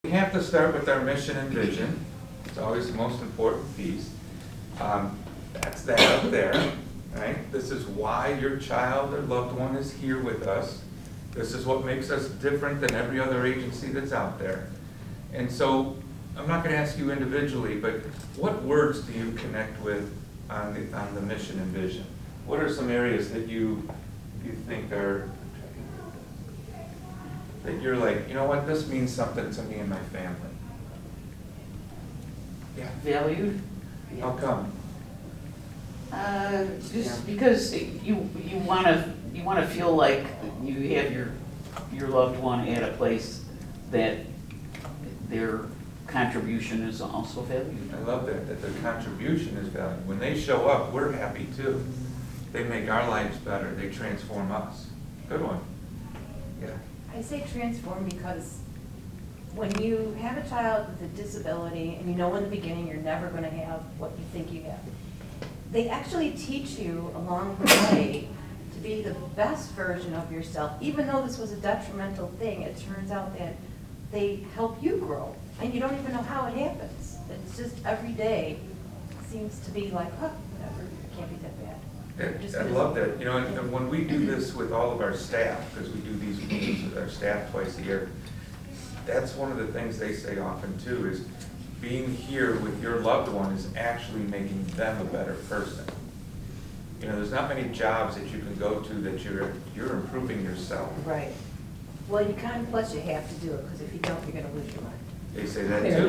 We have to start with our mission and vision. It's always the most important piece. That's that up there, right? This is why your child or loved one is here with us. This is what makes us different than every other agency that's out there. And so, I'm not gonna ask you individually, but what words do you connect with on the mission and vision? What are some areas that you think are, that you're like, you know what, this means something to me and my family? Yeah. Valued? How come? Just because you wanna feel like you have your loved one at a place that their contribution is also valued. I love that their contribution is valued. When they show up, we're happy too. They make our lives better. They transform us. Good one. Yeah. I say transform because when you have a child with a disability, and you know in the beginning you're never going to have what you think you have, they actually teach you along the way to be the best version of yourself. Even though this was a detrimental thing, it turns out that they help you grow, and you don't even know how it happens. It's just every day seems to be like, oh, whatever, it can't be that bad. I love that. You know, and when we do this with all of our staff, because we do these meetings with our staff twice a year, that's one of the things they say often too, is being here with your loved one is actually making them a better person. You know, there's not many jobs that you can go to that you're improving yourself. Right. Well, you can, plus you have to do it, because if you don't, you're gonna lose your mind. They say that too.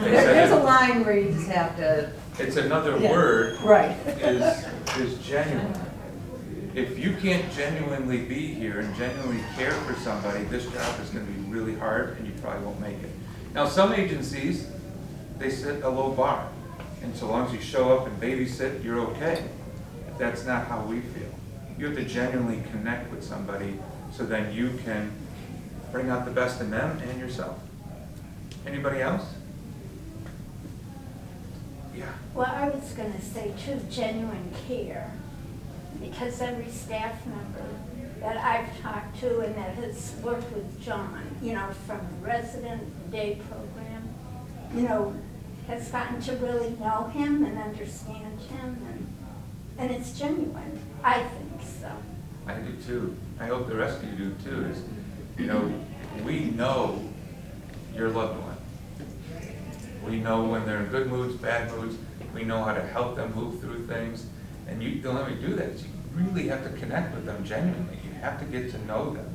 There's a line where you just have to. It's another Yeah. word. Right. is genuine. If you can't genuinely be here and genuinely care for somebody, this job is going to be really hard and you probably won't make it. Now, some agencies, they set a low bar, and so long as you show up and babysit, you're okay. That's not how we feel. You have to genuinely connect with somebody so then you can bring out the best in them and yourself. Anybody else? Yeah. Well, I was going to say too, genuine care, because every staff member that I've talked to and that has worked with John, you know, from the resident day program, you know, has gotten to really know him and understand him, and it's genuine, I think so. I do too. I hope the rest of you do too, is, you know, we know your loved one. We know when they're in good moods, bad moods. We know how to help them move through things. And the only way to do that is you really have to connect with them genuinely. You have to get to know them.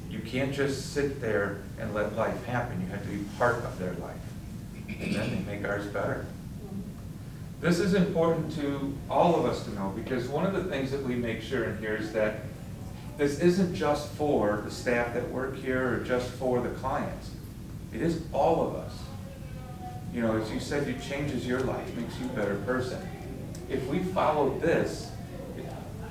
You can't just sit there and let life happen. You have to be part of their life. And then they make ours better. This is important to all of us to know, because one of the things that we make sure in here is that this isn't just for the staff that work here or just for the clients. It is all of us. You know, as you said, it changes your life, makes you a better person. If we follow this,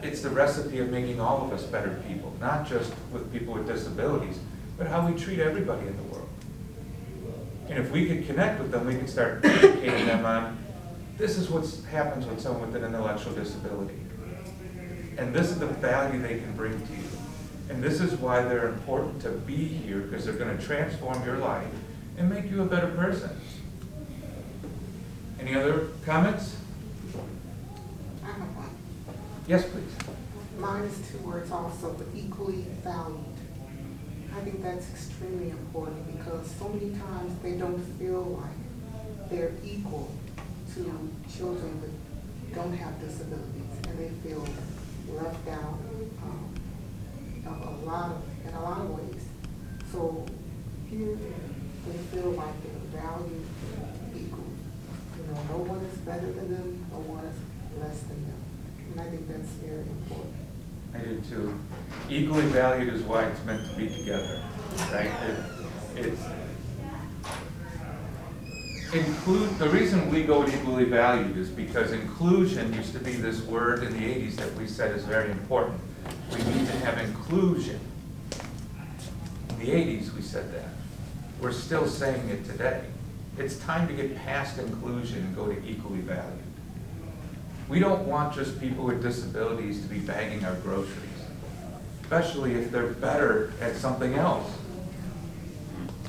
it's the recipe of making all of us better people, not just with people with disabilities, but how we treat everybody in the world. And if we could connect with them, we can start educating them on, this is what happens with someone with an intellectual disability. And this is the value they can bring to you. And this is why they're important to be here, because they're going to transform your life and make you a better person. Any other comments? I have one. Yes, please. Mine is two words also, but equally valued. I think that's extremely important because so many times they don't feel like they're equal to children that don't have disabilities, and they feel left out in a lot of ways. So here they feel like they're valued equal. You know, no one is better than them, no one is less than them. And I think that's very important. I do too. Equally valued is why it's meant to be together, right? The reason we go with equally valued is because inclusion used to be this word in the 80s that we said is very important. We need to have inclusion. In the 80s we said that. We're still saying it today. It's time to get past inclusion and go to equally valued. We don't want just people with disabilities to be bagging our groceries, especially if they're better at something else.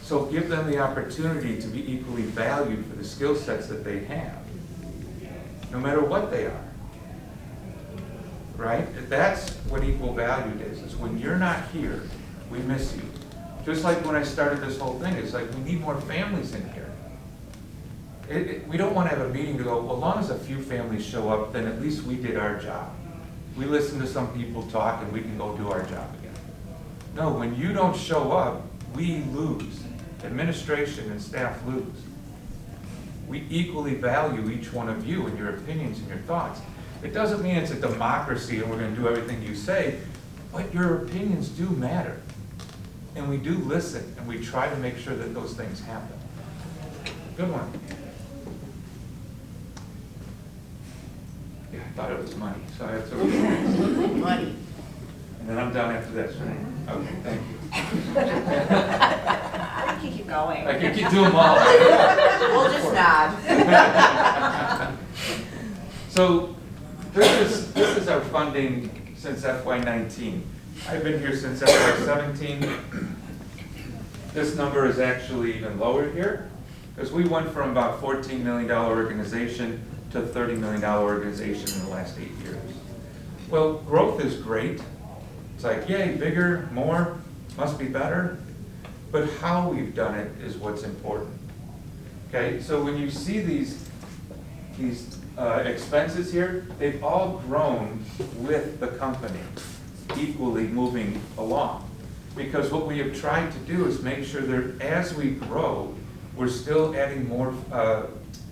So give them the opportunity to be equally valued for the skill sets that they have, no matter what they are. Right? That's what equal valued is when you're not here, we miss you. Just like when I started this whole thing, it's like we need more families in here. We don't want to have a meeting to go, well, as long as a few families show up, then at least we did our job. We listen to some people talk and we can go do our job again. No, when you don't show up, we lose. Administration and staff lose. We equally value each one of you and your opinions and your thoughts. It doesn't mean it's a democracy and we're going to do everything you say, but your opinions do matter. And we do listen and we try to make sure that those things happen. Good one. Yeah, I thought it was money, so I have to. Money. And then I'm done after this, right? Okay, thank you. I can keep going. I can keep doing them all. We'll just nod. So this is our funding since FY19. I've been here since FY17. This number is actually even lower here because we went from about $14 million organization to $30 million organization in the last 8 years. Well, growth is great. It's like, yay, bigger, more, must be better. But how we've done it is what's important. Okay, so when you see these expenses here, they've all grown with the company, equally moving along. Because what we have tried to do is make sure that as we grow, we're still adding more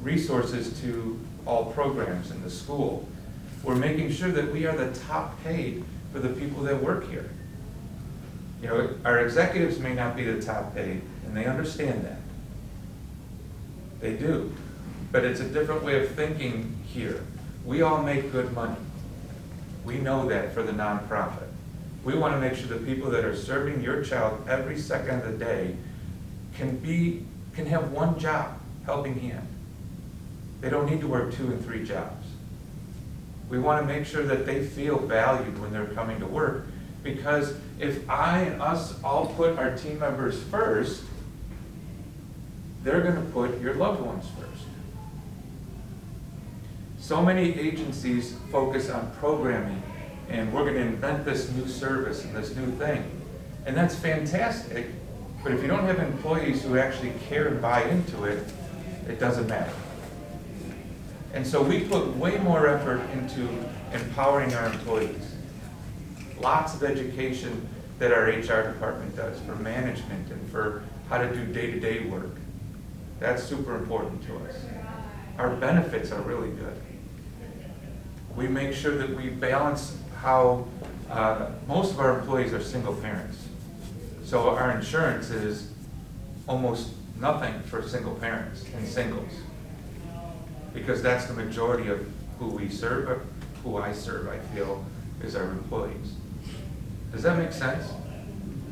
resources to all programs in the school. We're making sure that we are the top paid for the people that work here. You know, our executives may not be the top paid, and they understand that. They do. But it's a different way of thinking here. We all make good money. We know that for the nonprofit. We want to make sure the people that are serving your child every second of the day can have one job, helping hand. They don't need to work 2 and 3 jobs. We want to make sure that they feel valued when they're coming to work, because if I and us all put our team members first, they're going to put your loved ones first. So many agencies focus on programming, and we're going to invent this new service and this new thing. And that's fantastic, but if you don't have employees who actually care and buy into it, it doesn't matter. And so we put way more effort into empowering our employees. Lots of education that our HR department does for management and for how to do day-to-day work. That's super important to us. Our benefits are really good. We make sure that we balance how most of our employees are single parents. So our insurance is almost nothing for single parents and singles, because that's the majority of who we serve, or who I serve, I feel, is our employees. Does that make sense?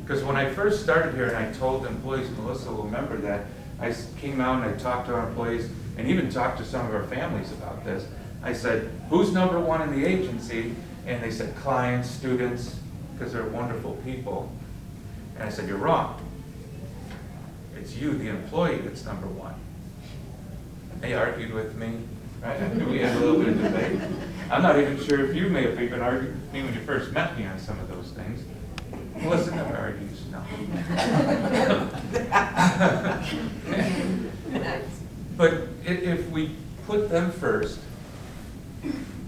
Because when I first started here and I told employees, Melissa will remember that, I came out and I talked to our employees and even talked to some of our families about this. I said, who's number one in the agency? And they said, clients, students, because they're wonderful people. And I said, you're wrong. It's you, the employee, that's number one. They argued with me, right? We had a little bit of debate. I'm not even sure if you may have even argued with me when you first met me on some of those things. Melissa never argues, no. But if we put them first,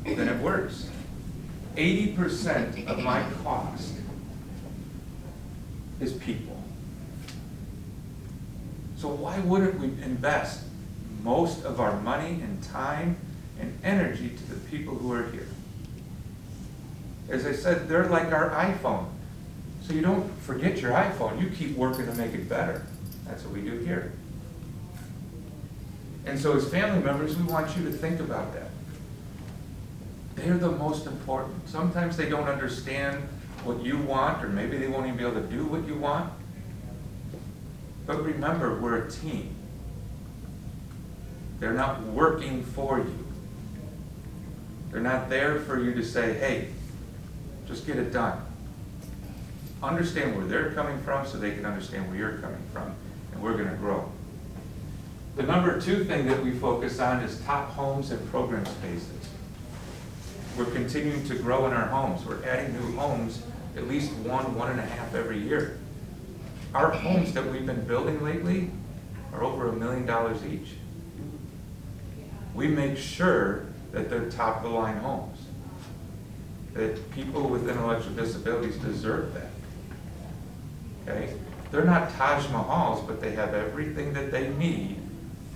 then it works. 80% of my cost is people. So why wouldn't we invest most of our money and time and energy to the people who are here? As I said, they're like our iPhone. So you don't forget your iPhone, you keep working to make it better. That's what we do here. And so as family members, we want you to think about that. They're the most important. Sometimes they don't understand what you want, or maybe they won't even be able to do what you want. But remember, we're a team. They're not working for you. They're not there for you to say, hey, just get it done. Understand where they're coming from so they can understand where you're coming from. and we're gonna grow. The number 2 thing that we focus on is top homes and program spaces. We're continuing to grow in our homes. We're adding new homes, at least 1.5 every year. Our homes that we've been building lately are over $1 million each. We make sure that they're top of the line homes, that people with intellectual disabilities deserve that. Okay? They're not Taj Mahals, but they have everything that they need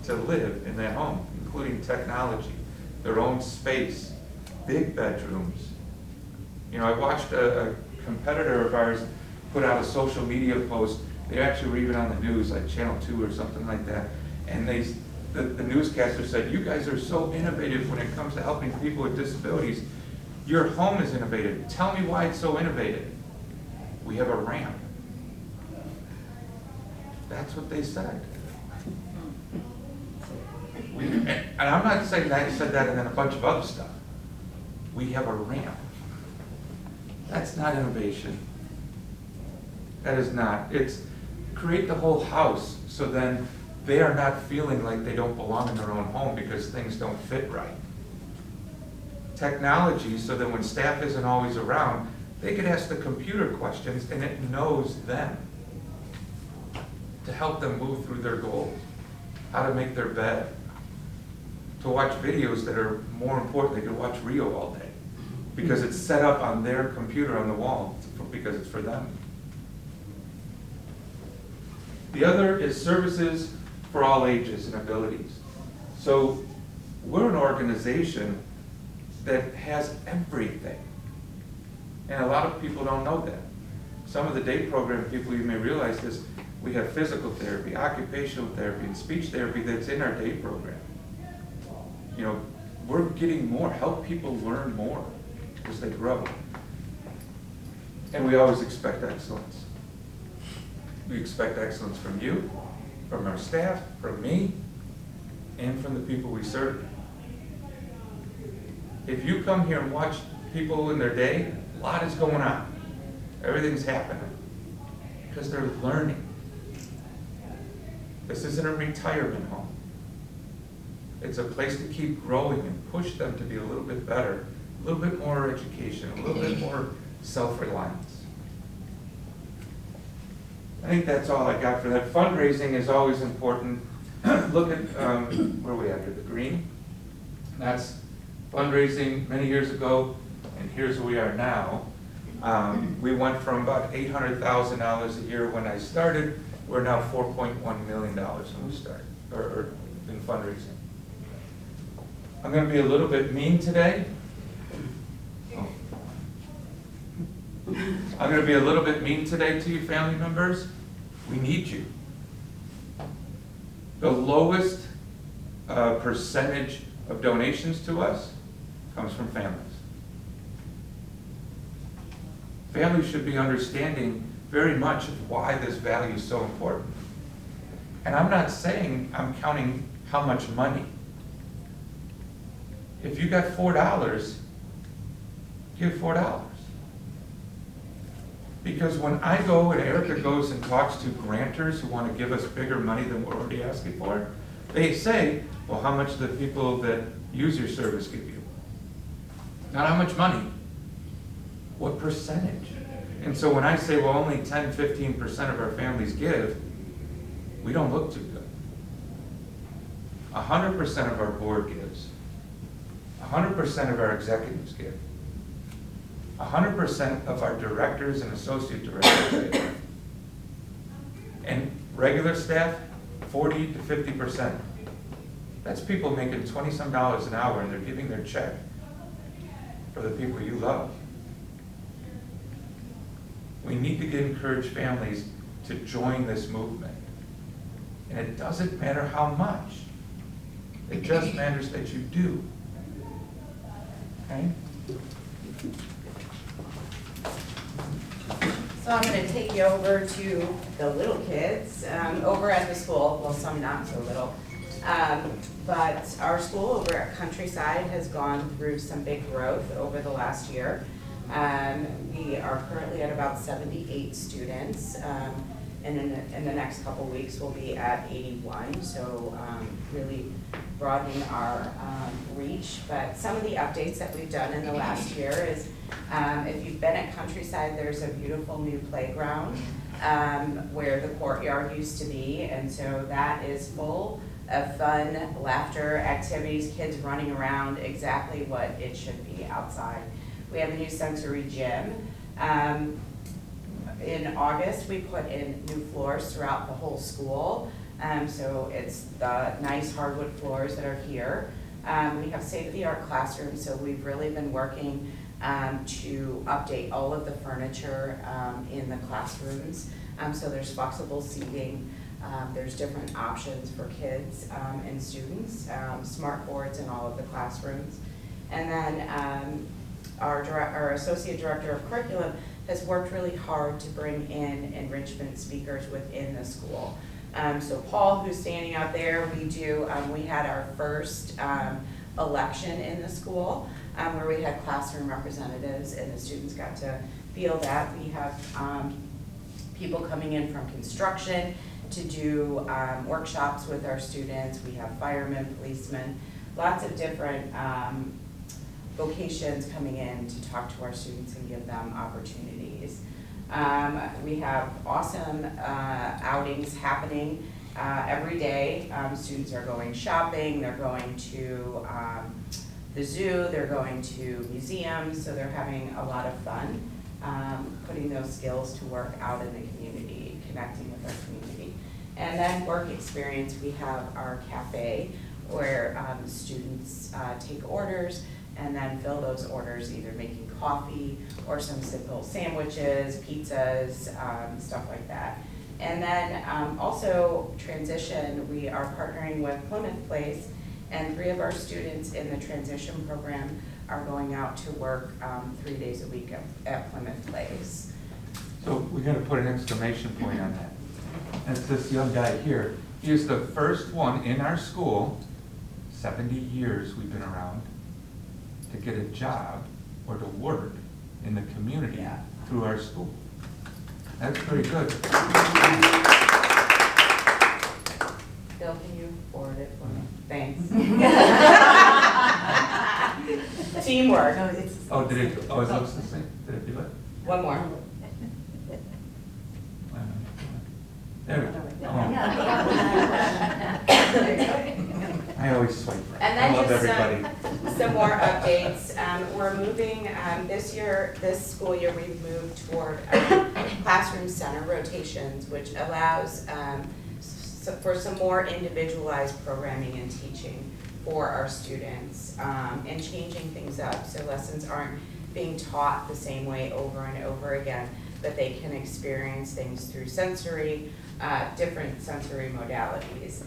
to live in that home, including technology, their own space, big bedrooms. You know, I watched a competitor of ours put out a social media post. They actually were even on the news, like Channel 2 or something like that. And the newscaster said, "You guys are so innovative when it comes to helping people with disabilities. Your home is innovative. Tell me why it's so innovative." We have a ramp. That's what they said. And I'm not saying that he said that and then a bunch of other stuff. We have a ramp. That's not innovation. That is not. It's create the whole house so then they are not feeling like they don't belong in their own home because things don't fit right. Technology so that when staff isn't always around, they can ask the computer questions and it knows them to help them move through their goals, how to make their bed, to watch videos that are more important. They can watch Rio all day because it's set up on their computer on the wall because it's for them. The other is services for all ages and abilities. So we're an organization that has everything. And a lot of people don't know that. Some of the day program people, you may realize is we have physical therapy, occupational therapy, and speech therapy that's in our day program. You know, we're getting more, help people learn more as they grow. And we always expect excellence. We expect excellence from you, from our staff, from me, and from the people we serve. If you come here and watch people in their day, a lot is going on. Everything's happening because they're learning. This isn't a retirement home. It's a place to keep growing and push them to be a little bit better, a little bit more education, a little bit more self-reliance. I think that's all I got for that. Fundraising is always important. Look at, where are we at here, the green? That's fundraising many years ago, and here's where we are now. We went from about $800,000 a year when I started. We're now $4.1 million when we started, or in fundraising. I'm going to be a little bit mean today. I'm going to be a little bit mean today to you family members. We need you. The lowest percentage of donations to us comes from families. Families should be understanding very much of why this value is so important. And I'm not saying I'm counting how much money. If you got $4, give $4. Because when I go and Erica goes and talks to grantors who want to give us bigger money than we're already asking for, they say, well, how much do the people that use your service give you? Not how much money, what percentage? And so when I say, well, only 10, 15% of our families give, we don't look too good. 100% of our board gives. 100% of our executives give. 100% of our directors and associate directors give. And regular staff, 40 to 50%. That's people making $20-some an hour and they're giving their check for the people you love. We need to encourage families to join this movement. And it doesn't matter how much. It just matters that you do. Okay? So I'm going to take you over to the little kids over at the school, well, some not so little. But our school over at Countryside has gone through some big growth over the last year. We are currently at about 78 students. and in the next couple weeks, we'll be at 81, so really broadening our reach. But some of the updates that we've done in the last year is, if you've been at Countryside, there's a beautiful new playground where the courtyard used to be, and so that is full of fun, laughter, activities, kids running around, exactly what it should be outside. We have a new sensory gym. In August, we put in new floors throughout the whole school. So it's the nice hardwood floors that are here. We have state-of-the-art classrooms, so we've really been working to update all of the furniture in the classrooms. So there's flexible seating, there's different options for kids and students, smart boards in all of the classrooms. And then our Associate Director of Curriculum has worked really hard to bring in enrichment speakers within the school. So Paul, who's standing out there, we had our first election in the school where we had classroom representatives and the students got to feel that. We have people coming in from construction to do workshops with our students. We have firemen, policemen, lots of different vocations coming in to talk to our students and give them opportunities. We have awesome outings happening every day. Students are going shopping, they're going to the zoo, they're going to museums, so they're having a lot of fun putting those skills to work out in the community, connecting with our community. And then work experience, we have our cafe where students take orders and then fill those orders, either making coffee or some simple sandwiches, pizzas, stuff like that. And then also transition, we are partnering with Plymouth Place, and 3 of our students in the transition program are going out to work 3 days a week at Plymouth Place. So we gotta put an exclamation point on that. And it's this young guy here. He is the first one in our school, 70 years we've been around, to get a job or to work in the community through our school. That's pretty good. Bill, can you forward it for me? Thanks. Teamwork. Oh, did it looks the same? Did it do it? One more. There we go. I always swipe right. And then I love just everybody. some more updates. We're moving, this school year, we've moved toward classroom center rotations, which allows for some more individualized programming and teaching for our students, and changing things up so lessons aren't being taught the same way over and over again, but they can experience things through different sensory modalities.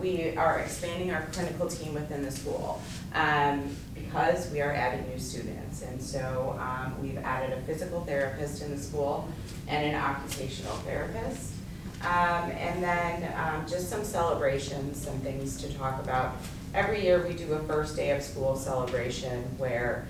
We are expanding our clinical team within the school because we are adding new students. And so we've added a physical therapist in the school and an occupational therapist. And then just some celebrations, some things to talk about. Every year we do a first day of school celebration where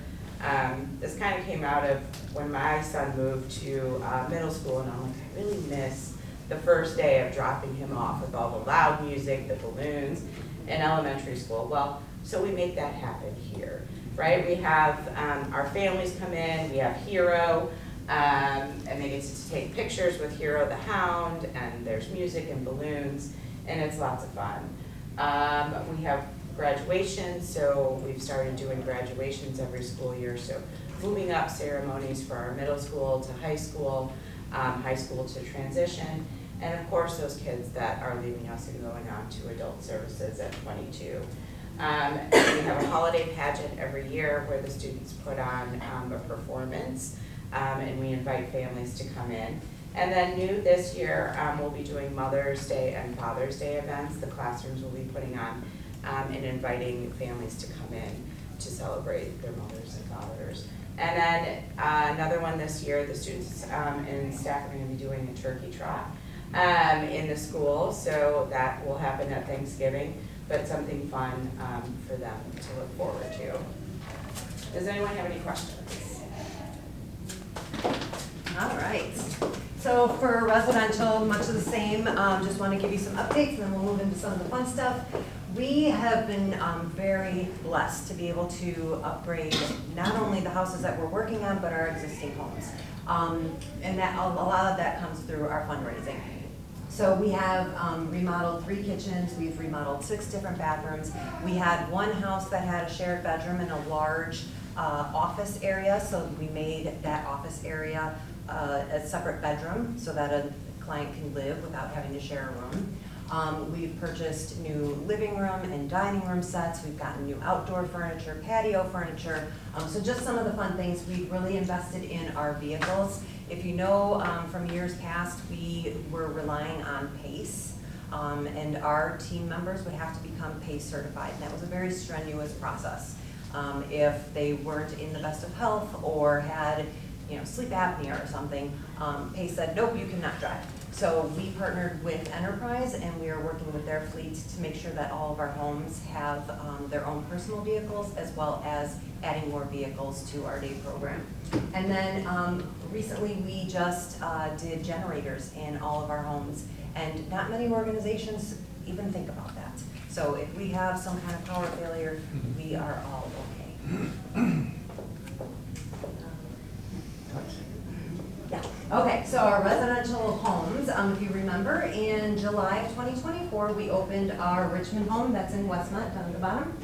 this kind of came out of when my son moved to middle school, and I'm like, I really miss the first day of dropping him off with all the loud music, the balloons, in elementary school. Well, so we make that happen here, right? We have our families come in, we have Hero, and they get to take pictures with Hero the Hound, and there's music and balloons, and it's lots of fun. We have graduation, so we've started doing graduations every school year, so moving up ceremonies for our middle school to high school to transition, and of course those kids that are leaving us and going on to adult services at 22. We have a holiday pageant every year where the students put on a performance, and we invite families to come in. And then new this year, we'll be doing Mother's Day and Father's Day events. The classrooms will be putting on and inviting families to come in to celebrate their mothers and fathers. And then another one this year, the students and staff are going to be doing a turkey trot in the school, so that will happen at Thanksgiving, but something fun for them to look forward to. Does anyone have any questions? All right. So So for residential, much of the same, just want to give you some updates and then we'll move into some of the fun stuff. We have been very blessed to be able to upgrade not only the houses that we're working on, but our existing homes. And that a lot of that comes through our fundraising. So we have remodeled 3 kitchens, we've remodeled 6 different bathrooms. We had one house that had a shared bedroom and a large office area, so we made that office area a separate bedroom so that a client can live without having to share a room. We've purchased new living room and dining room sets. We've gotten new outdoor furniture, patio furniture. So just some of the fun things. We've really invested in our vehicles. If you know from years past, we were relying on PACE. And our team members would have to become PACE certified. And that was a very strenuous process. If they weren't in the best of health or had sleep apnea or something, PACE said, nope, you cannot drive. So we partnered with Enterprise and we are working with their fleet to make sure that all of our homes have their own personal vehicles as well as adding more vehicles to our day program. And then recently we just did generators in all of our homes, and not many organizations even think about that. So if we have some kind of power failure, we are all okay. Yeah. Okay, so our residential homes, if you remember, in July of 2024, we opened our Richmond home, that's in Westmont, down at the bottom.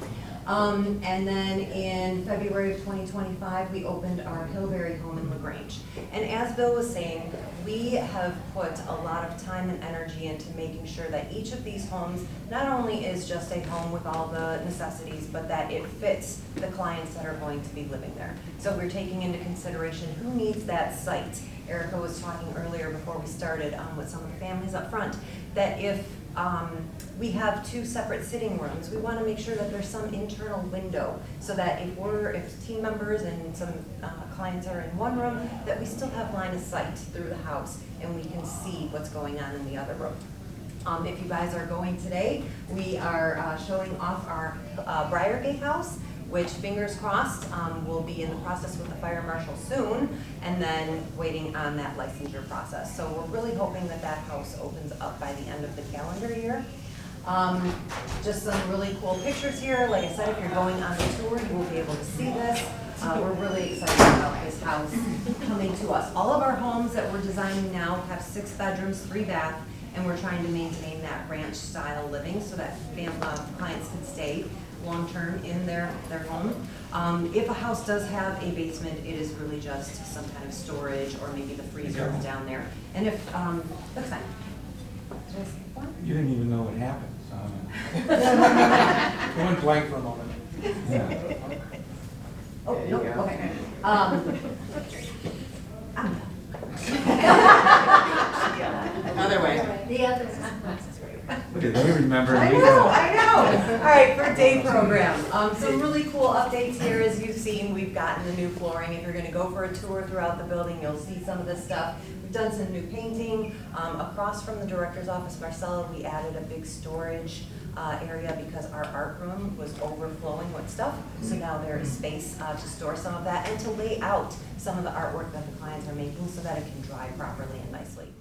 And then in February of 2025, we opened our Hillberry home in LaGrange. And as Bill was saying, we have put a lot of time and energy into making sure that each of these homes not only is just a home with all the necessities, but that it fits the clients that are going to be living there. So we're taking into consideration who needs that site. Erica was talking earlier before we started with some of the families up front, that if we have 2 separate sitting rooms, we want to make sure that there's some internal window so that if team members and some clients are in one room, that we still have line of sight through the house and we can see what's going on in the other room. If you guys are going today, we are showing off our Briargate house, which, fingers crossed, will be in the process with the fire marshal soon, and then waiting on that licensure process. So we're really hoping that that house opens up by the end of the calendar year. Just some really cool pictures here. Like I said, if you're going on the tour, you will be able to see this. We're really excited about this house coming to us. All of our homes that we're designing now have 6 bedrooms, 3 baths, and we're trying to maintain that ranch style living so that clients can stay long-term in their home. If a house does have a basement, it is really just some kind of storage or maybe the freezer is down there. And if, that's fine. Did I say what? You didn't even know what happened. It went blank for a moment. Oh, no, okay. Another way. The others. Look at they remember. I know. All right, for day program. Some really cool updates here. As you've seen, we've gotten the new flooring. If you're gonna go for a tour throughout the building, you'll see some of this stuff. We've done some new painting. Across from the director's office, Marcella, we added a big storage area because our art room was overflowing with stuff. So now there is space to store some of that and to lay out some of the artwork that the clients are making so that it can dry properly and nicely.